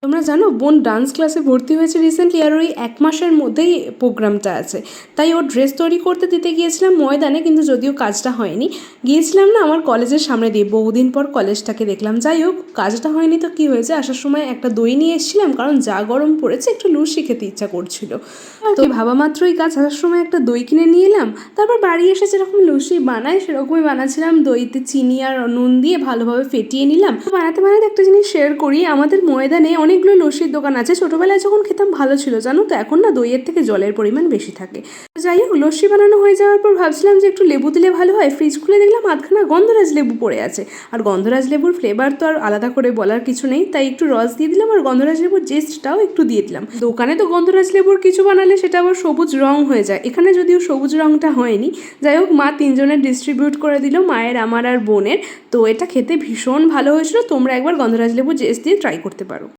তোমরা জানো বোন ডান্স ক্লাসে ভর্তি হয়েছে রিসেন্টলি, আর ওই 1 মাসের মধ্যেই প্রোগ্রামটা আছে। তাই ওর ড্রেস তৈরি করতে দিতে গিয়েছিলাম ময়দানে, কিন্তু যদিও কাজটা হয়নি। গিয়েছিলাম না আমার কলেজের সামনে দিয়ে, বহুদিন পর কলেজটাকে দেখলাম। যাই হোক, কাজটা হয়নি তো কী হয়েছে, আসার সময় একটা দই নিয়ে এসেছিলাম, কারণ যা গরম পড়েছে একটু লস্যি খেতে ইচ্ছা করছিল। তো ভাবা মাত্রই কাজ, আসার সময় একটা দই কিনে নিয়ে এলাম। তারপর বাড়ি এসে যেরকম লস্যি বানাই সেরকমই বানাচ্ছিলাম, দইতে চিনি আর নুন দিয়ে ভালোভাবে ফেটিয়ে নিলাম। বানাতে বানাতে একটা জিনিস শেয়ার করি, আমাদের ময়দানে অনেকগুলো লস্যির দোকান আছে। ছোটোবেলায় যখন খেতাম ভালো ছিল জানো তো, এখন না দইয়ের থেকে জলের পরিমাণ বেশি থাকে। যাই হোক, লস্যি বানানো হয়ে যাওয়ার পর ভাবছিলাম যে একটু লেবু দিলে ভালো হয়। ফ্রিজ খুলে দেখলাম আধখানা গন্ধরাজ লেবু পড়ে আছে, আর গন্ধরাজ লেবুর ফ্লেভার তো আর আলাদা করে বলার কিছু নেই, তাই একটু রস দিয়ে দিলাম আর গন্ধরাজ লেবুর জেস্টটাও একটু দিয়ে দিলাম। দোকানে তো গন্ধরাজ লেবুর কিছু বানালে সেটা আবার সবুজ রং হয়ে যায়, এখানে যদিও সবুজ রংটা হয়নি। যাই হোক, মা 3 জনের ডিস্ট্রিবিউট করে দিল, মায়ের, আমার আর বোনের। তো এটা খেতে ভীষণ ভালো হয়েছিল, তোমরা একবার গন্ধরাজ লেবু জেস্ট দিয়ে ট্রাই করতে পারো।